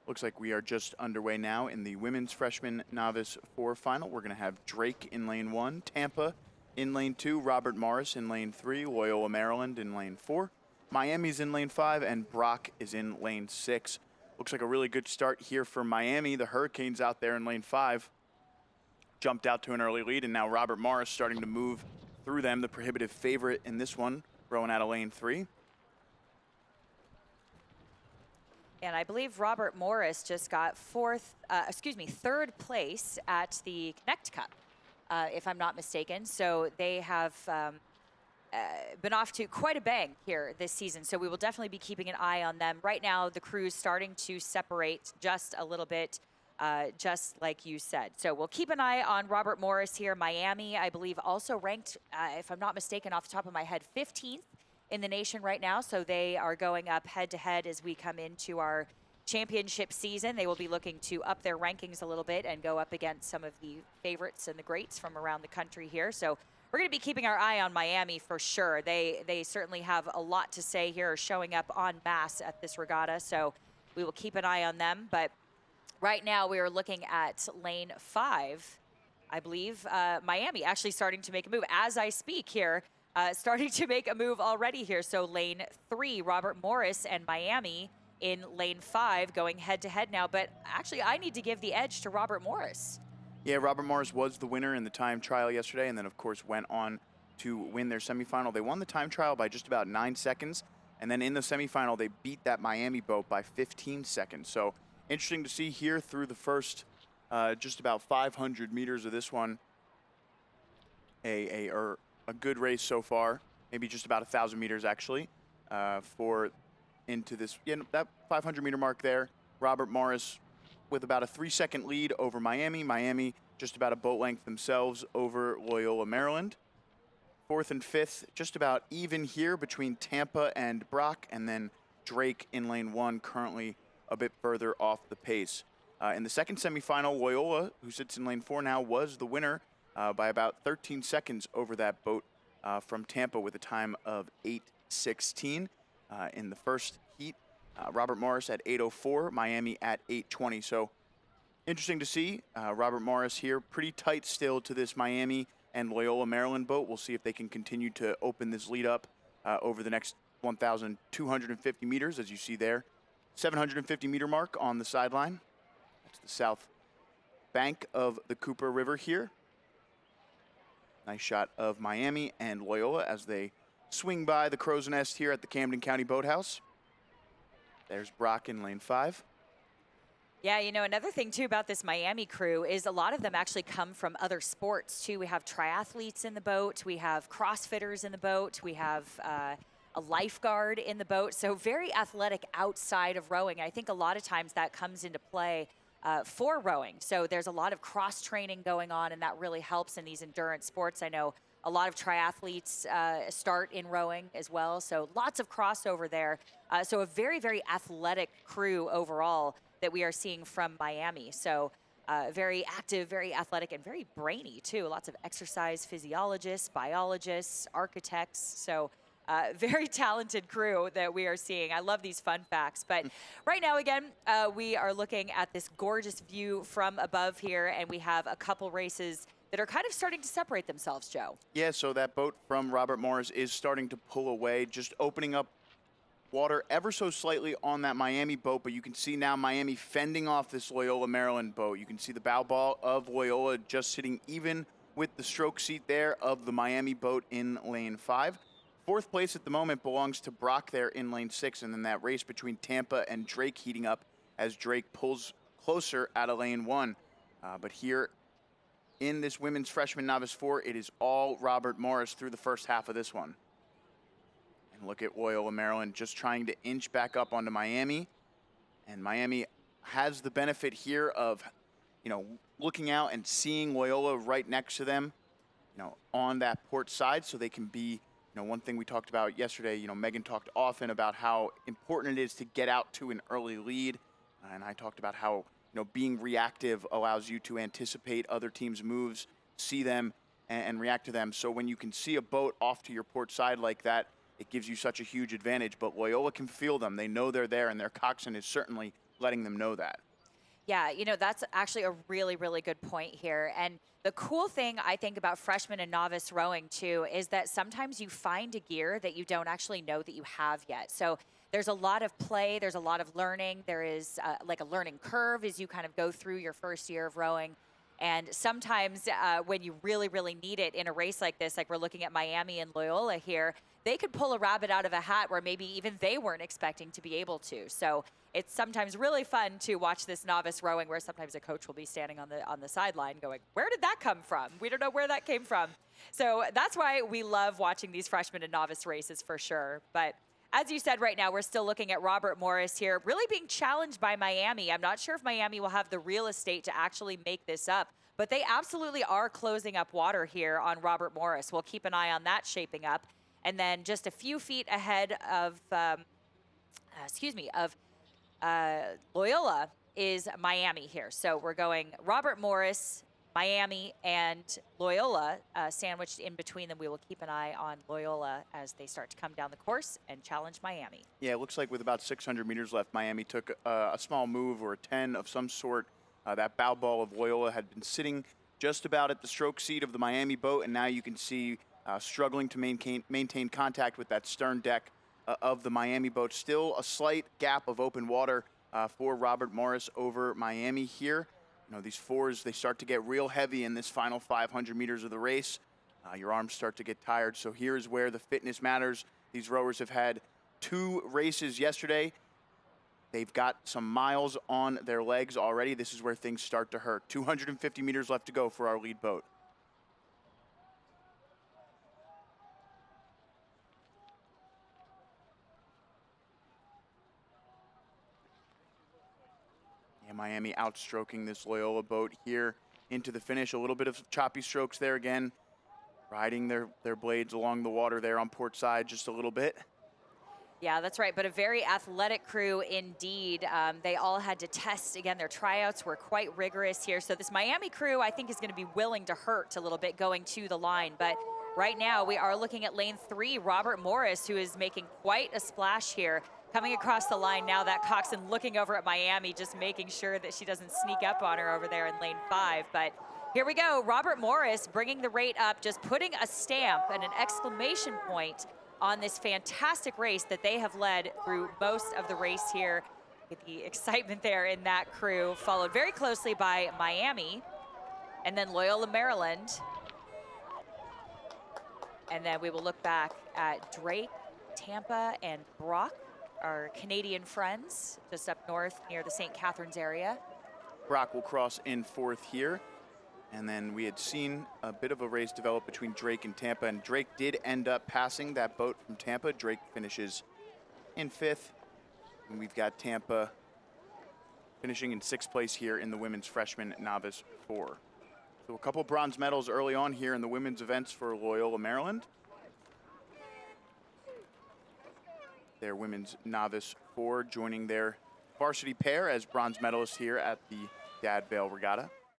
Looks like we are just underway now in the women's freshman novice 4 final. We're going to have Drake in lane 1, Tampa in lane 2, Robert Morris in lane 3, Loyola Maryland in lane 4, Miami's in lane 5, and Brock is in lane 6. Looks like a really good start here for Miami. The Hurricanes out there in lane 5 jumped out to an early lead, and now Robert Morris starting to move through them, the prohibitive favorite in this one, rowing out of lane 3. And I believe Robert Morris just got third place at the Connect Cup, if I'm not mistaken. So they have been off to quite a bang here this season. So we will definitely be keeping an eye on them. Right now, the crew's starting to separate just a little bit, just like you said. So we'll keep an eye on Robert Morris here. Miami, I believe, also ranked, if I'm not mistaken, off the top of my head, 15th. In the nation right now, so they are going up head-to-head as we come into our championship season. They will be looking to up their rankings a little bit and go up against some of the favorites and the greats from around the country here. So we're going to be keeping our eye on Miami for sure. They certainly have a lot to say here, showing up en masse at this regatta, so we will keep an eye on them. But right now we are looking at lane 5. I believe Miami actually starting to make a move as I speak here. Starting to make a move already here. So lane 3, Robert Morris and Miami in lane 5 going head-to-head now. But actually, I need to give the edge to Robert Morris. Yeah, Robert Morris was the winner in the time trial yesterday and then, of course, went on to win their semifinal. They won the time trial by just about 9 seconds. And then in the semifinal, they beat that Miami boat by 15 seconds. So interesting to see here through the first just about 500 meters of this one. A good race so far, maybe just about 1,000 meters actually, for into this, that 500 meter mark there. Robert Morris with about a 3-second lead over Miami. Miami just about a boat length themselves over Loyola Maryland. 4th and 5th, just about even here between Tampa and Brock, and then Drake in lane 1 currently a bit further off the pace. In the second semifinal, Loyola, who sits in lane 4 now, was the winner by about 13 seconds over that boat from Tampa with a time of 8:16 in the first heat. Robert Morris at 8:04, Miami at 8:20. So interesting to see. Robert Morris here pretty tight still to this Miami and Loyola Maryland boat. We'll see if they can continue to open this lead up over the next 1,250 meters, as you see there. 750 meter mark on the sideline. That's the south bank of the Cooper River here. Nice shot of Miami and Loyola as they swing by the Crow's Nest here at the Camden County Boathouse. There's Brock in lane 5. Yeah, another thing, too, about this Miami crew is a lot of them actually come from other sports, too. We have triathletes in the boat. We have CrossFitters in the boat. We have a lifeguard in the boat. So very athletic outside of rowing. I think a lot of times that comes into play for rowing. So there's a lot of cross-training going on, and that really helps in these endurance sports. I know a lot of triathletes start in rowing as well, so lots of crossover there. So a very, very athletic crew overall that we are seeing from Miami. So very active, very athletic, and very brainy, too. Lots of exercise physiologists, biologists, architects. So very talented crew that we are seeing. I love these fun facts. But right now, again, we are looking at this gorgeous view from above here, and we have a couple races that are kind of starting to separate themselves, Joe. Yeah, so that boat from Robert Morris is starting to pull away, just opening up water ever so slightly on that Miami boat, but you can see now Miami fending off this Loyola Maryland boat. You can see the bow ball of Loyola just sitting even with the stroke seat there of the Miami boat in lane 5. 4th place at the moment belongs to Brock there in lane 6, and then that race between Tampa and Drake heating up as Drake pulls closer out of lane 1. But here in this women's freshman novice 4, it is all Robert Morris through the first half of this one. And look at Loyola Maryland just trying to inch back up onto Miami. And Miami has the benefit here of, looking out and seeing Loyola right next to them, on that port side, so they can be, one thing we talked about yesterday, Megan talked often about how important it is to get out to an early lead. And I talked about how, being reactive allows you to anticipate other teams' moves, see them, and react to them. So when you can see a boat off to your port side like that, it gives you such a huge advantage. But Loyola can feel them. They know they're there, and their coxswain is certainly letting them know that. Yeah, that's actually a really, really good point here. And the cool thing I think about freshman and novice rowing too is that sometimes you find a gear that you don't actually know that you have yet. So there's a lot of play, there's a lot of learning. There is like a learning curve as you kind of go through your first year of rowing. And sometimes when you really, really need it in a race like this, like we're looking at Miami and Loyola here, they could pull a rabbit out of a hat where maybe even they weren't expecting to be able to. So it's sometimes really fun to watch this novice rowing where sometimes a coach will be standing on the sideline going, where did that come from? We don't know where that came from. So that's why we love watching these freshman and novice races for sure. But as you said, right now, we're still looking at Robert Morris here, really being challenged by Miami. I'm not sure if Miami will have the real estate to actually make this up, but they absolutely are closing up water here on Robert Morris. We'll keep an eye on that shaping up. And then just a few feet ahead of, Loyola is Miami here. So we're going Robert Morris, Miami, and Loyola sandwiched in between them. We will keep an eye on Loyola as they start to come down the course and challenge Miami. Yeah, it looks like with about 600 meters left, Miami took a small move or a 10 of some sort. That bow ball of Loyola had been sitting just about at the stroke seat of the Miami boat, and now you can see struggling to maintain contact with that stern deck of the Miami boat. Still a slight gap of open water for Robert Morris over Miami here. These fours, they start to get real heavy in this final 500 meters of the race. Your arms start to get tired, so here's where the fitness matters. These rowers have had 2 races yesterday. They've got some miles on their legs already. This is where things start to hurt. 250 meters left to go for our lead boat. Yeah, Miami outstroking this Loyola boat here into the finish. A little bit of choppy strokes there again. Riding their blades along the water there on port side just a little bit. Yeah, that's right. But a very athletic crew indeed. They all had to test. Again, their tryouts were quite rigorous here. So this Miami crew, I think, is going to be willing to hurt a little bit going to the line. But right now, we are looking at lane 3, Robert Morris, who is making quite a splash here. Coming across the line now, that coxswain looking over at Miami, just making sure that she doesn't sneak up on her over there in lane 5. But here we go. Robert Morris bringing the rate up, just putting a stamp and an exclamation point on this fantastic race that they have led through most of the race here. With the excitement there in that crew, followed very closely by Miami and then Loyola, Maryland. And then we will look back at Drake, Tampa, and Brock, our Canadian friends, just up north near the St. Catharines area. Brock will cross in 4th here. And then we had seen a bit of a race develop between Drake and Tampa, and Drake did end up passing that boat from Tampa. Drake finishes in 5th, and we've got Tampa finishing in 6th place here in the women's freshman novice 4. So a couple bronze medals early on here in the women's events for Loyola, Maryland. Their women's novice 4 joining their varsity pair as bronze medalists here at the Vail Regatta.